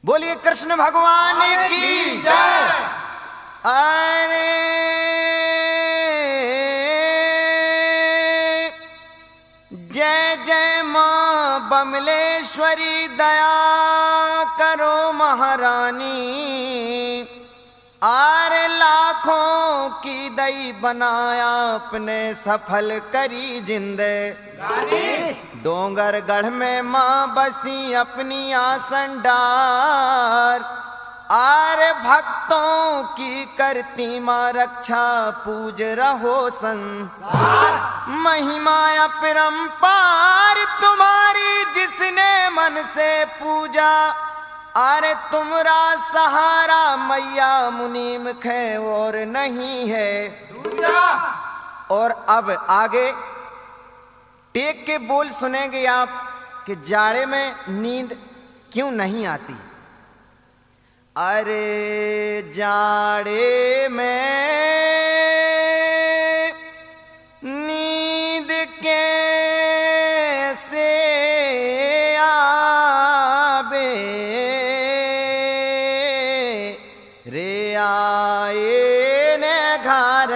बोलिए कृष्ण भगवान की जय। अरे जय जय मां बमलेश्वरी, दया करो महारानी। आरे लाखों की दई बनाया, अपने सफल करी जिंदगानी। डोंगर गढ़ में मां बसी, अपनी आसन डार। आरे भक्तों की करती मां रक्षा, पूज रहो संसार। महिमा अपरंपार तुम्हारी, जिसने मन से पूजा। अरे तुमरा सहारा मैया मुनीम खे और नहीं है दूजा। और अब आगे टेक के बोल सुनेंगे आप कि जाड़े में नींद क्यों नहीं आती। अरे जाड़े में नींद कैसे आवे रे, आए ने घर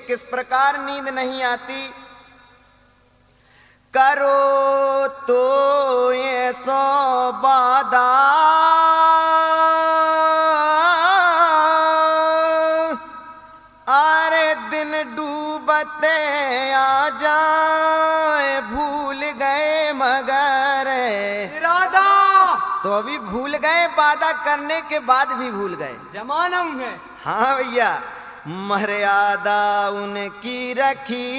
किस प्रकार नींद नहीं आती। करो तो ये सो वादा, अरे दिन डूबते आ जाए, भूल गए मगर इरादा। तो अभी भूल गए, वादा करने के बाद भी भूल गए, जमाना है। हाँ भैया, मर्यादा उनकी रखी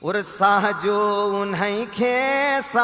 और साहजो उन्हें खे साज।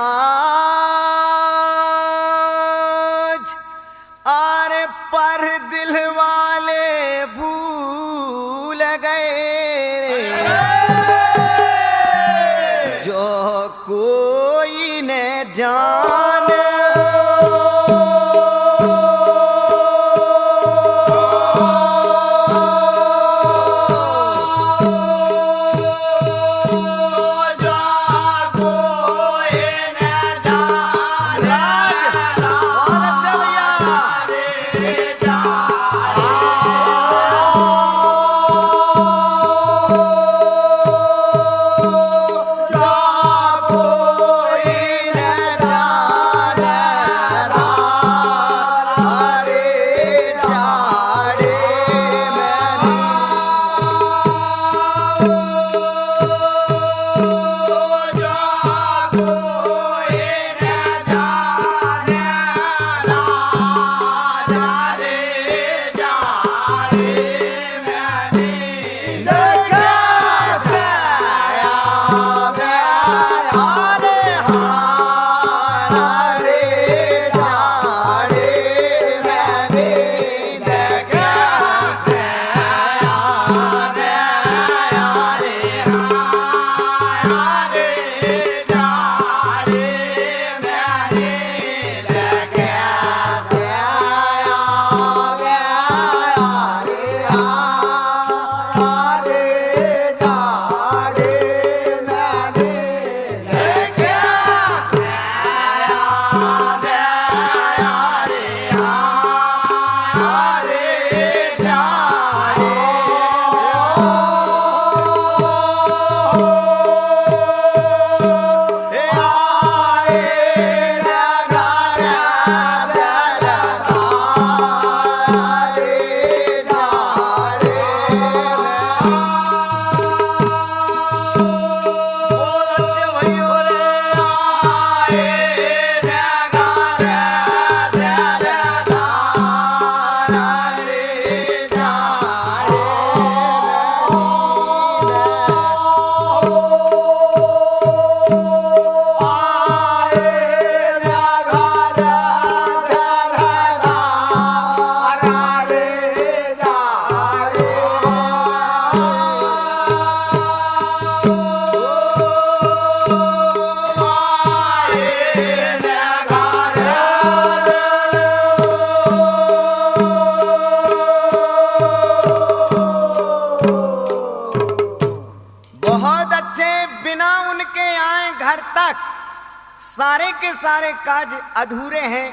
सारे के सारे काज अधूरे हैं।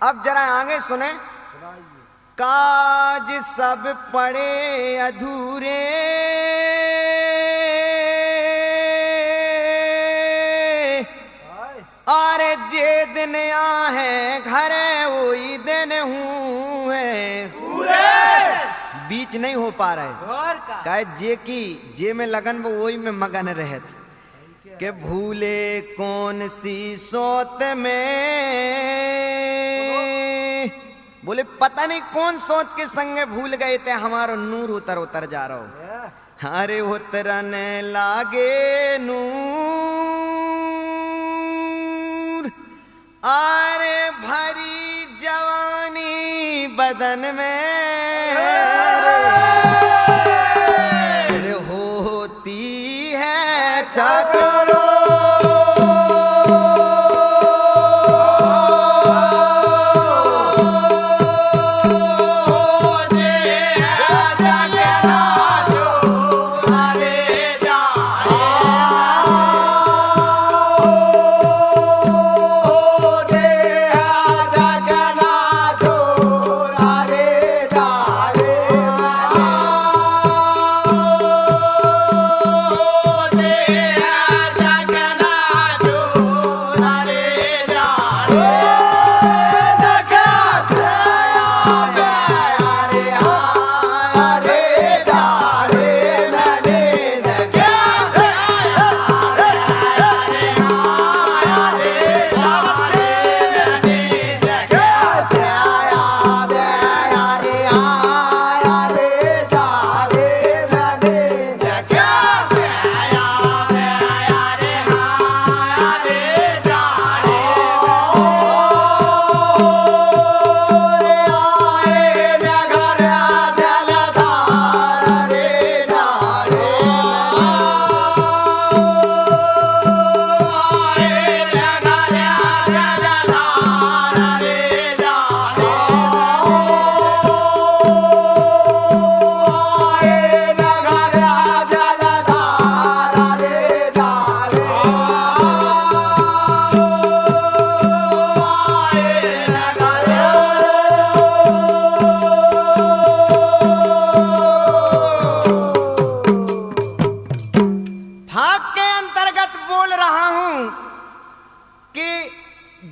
अब जरा आगे सुने, काज सब पड़े अधूरे, अरे जे दिन आहे घरे वही दिन हूँ है, बीच नहीं हो पा रहे। कहे जे की जे में लगन वो वही में मगन रहे के भूले कौन सी सोत में, बोले पता नहीं कौन सोच के संगे भूल गए थे हमारो नूर उतर उतर जा रहा हो। अरे उतरन लागे नूर, अरे भरी जवानी बदन में, होती है चाकरो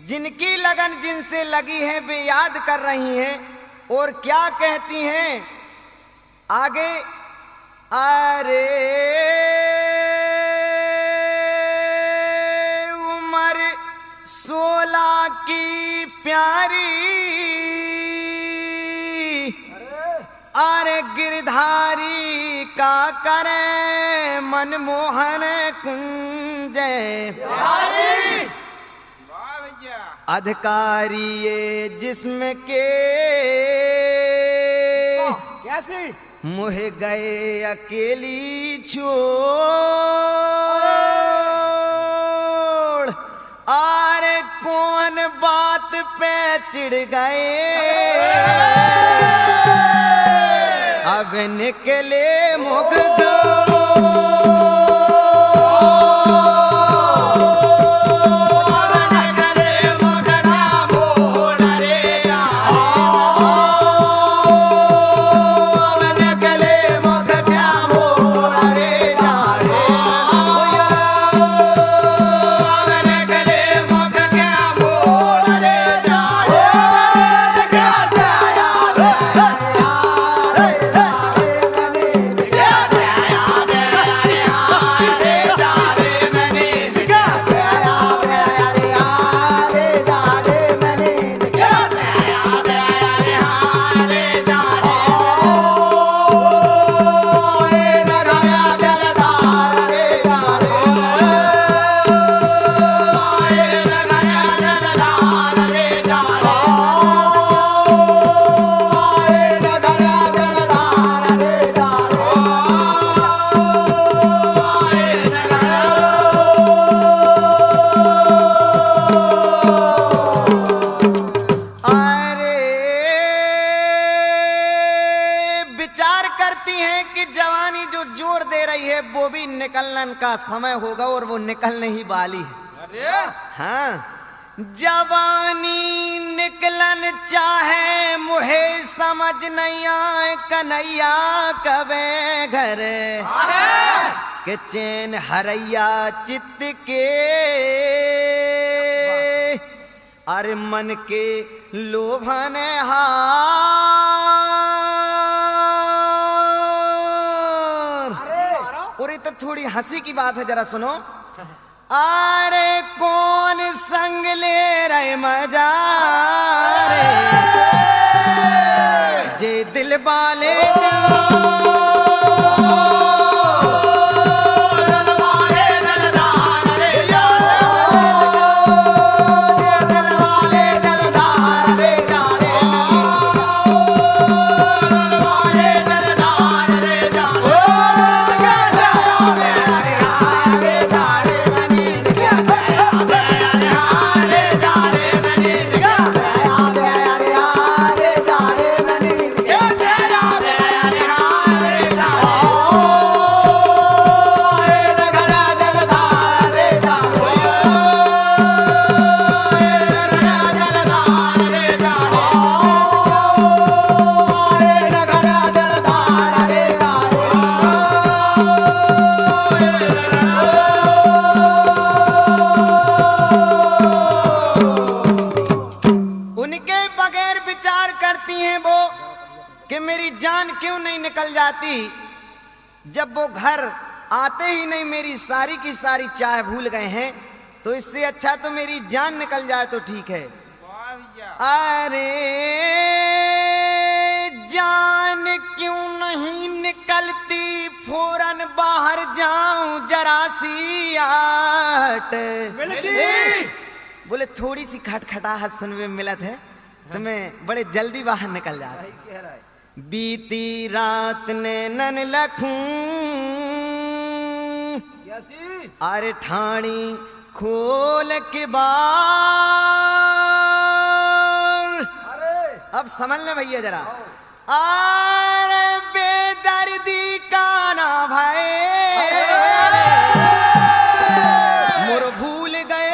जिनकी लगन जिनसे लगी है वे याद कर रही हैं और क्या कहती हैं आगे, अरे उम्र 16 की प्यारी, अरे गिरधारी का करे मनमोहन कुंज, अधिकारी ये जिस्म के कैसे मुह गए अकेली छोड़, अरे कौन बात पे चिढ़ गए, अब निकले मुख दो निकलने का समय होगा और वो निकलने ही वाली है। हाँ, जवानी निकलन चाहे मुहे समझ नहीं आए कन्हैया कबे घर के चैन हरैया चित्त के अरे मन के लोभन हार। अरे तो थोड़ी हंसी की बात है, जरा सुनो। अरे कौन संग ले रहे मजा रे जे दिल वाले जब वो घर आते ही नहीं मेरी सारी की सारी चाय भूल गए हैं, तो इससे अच्छा तो मेरी जान निकल जाए तो ठीक है। अरे जान क्यों नहीं निकलती, फौरन बाहर जाऊं जरा सी आट। बोले थोड़ी सी खटखटाहट सुनने में मिलत है तो मैं बड़े जल्दी बाहर निकल जाता। बीती रात ने नन लखूं अरे ठाणी खोल के बार। अब समझ ले भैया जरा, अरे बेदर्दी का ना भाई मोर भूल गए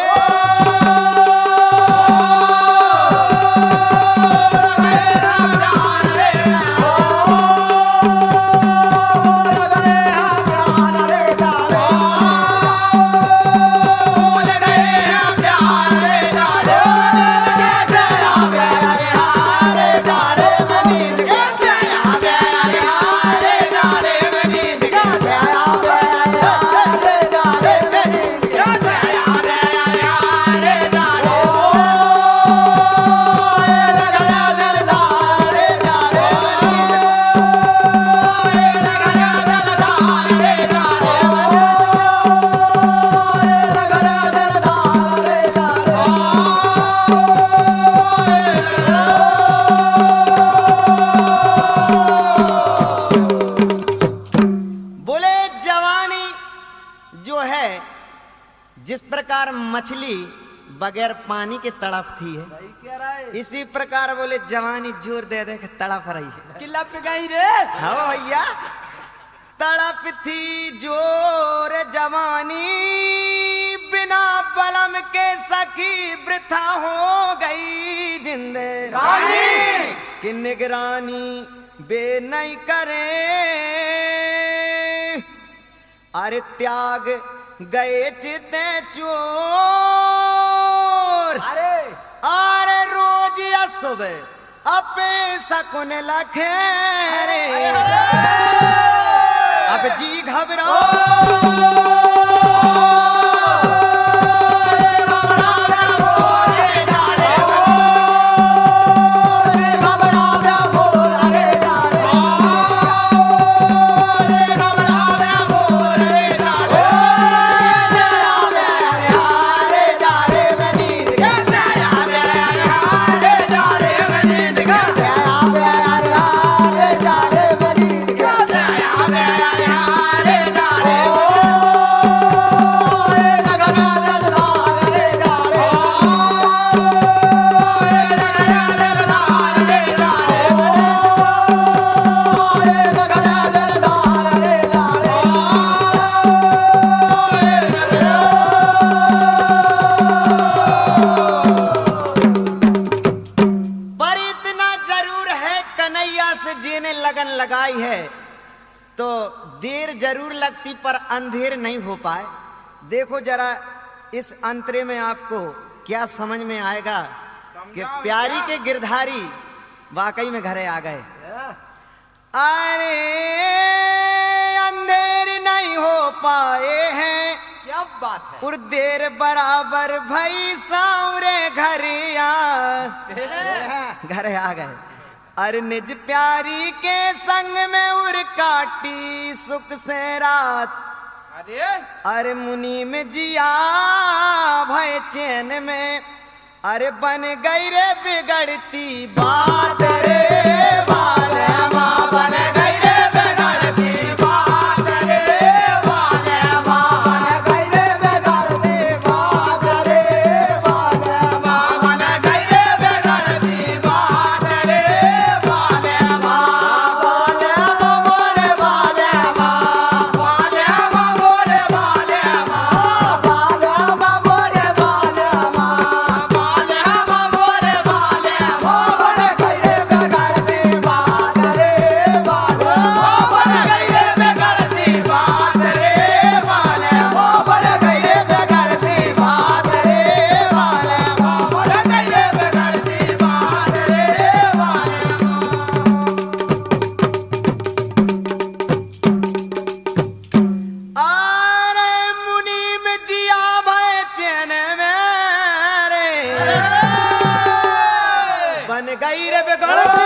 मछली बगैर पानी के तड़पती है, इसी प्रकार बोले जवानी जोर दे दे के तड़प रही है। किला पे गई रे। हाँ भैया, तड़प थी जोर जवानी बिना बलम के सखी वृथा हो गई जिंदगानी कि निगरानी बे नहीं करे। अरे त्याग गए चिते चोर, अरे रोज या सुबह अपे सकुन लखे रे। अब जी घबराओ जरूर है कन्हैया से जीने लगन लगाई है, तो देर जरूर लगती पर अंधेर नहीं हो पाए। देखो जरा इस अंतरे में आपको क्या समझ में आएगा कि प्यारी के गिरधारी वाकई में घरे आ गए। अरे अंधेर नहीं हो पाए हैं, क्या बात है। और देर बराबर भई सावरे घरे आ गए। अरे निज प्यारी के संग में उर काटी सुख से रात। अरे मुनि में जिया भय चैन में, अरे बन गई रे बिगड़ती बात रे वाले माँ, बन गई रे बिगड़ती बात रे वाले माँ, बन गई रे बिगड़ती बात रे वाले माँ, बन गई रे बिगड़ती बात रे वाले माँ, वाले माँ मोरे वाले माँ, वाले माँ मोरे वाले माँ, वाले माँ मोरे वाले माँ, वाले माँ मोरे वाले माँ, बन गई रे बिगड़ती बात रे वाले माँ, बन गई रे बिगड़ती बात रे वाले माँ, बन गई रे बिगड़ती बात रे वाले माँ, बन गई रे बिगड़ती बात रे वाले माँ। अरे मुनि में जिया भय चैन में रे, बन गई रे बिगड़ती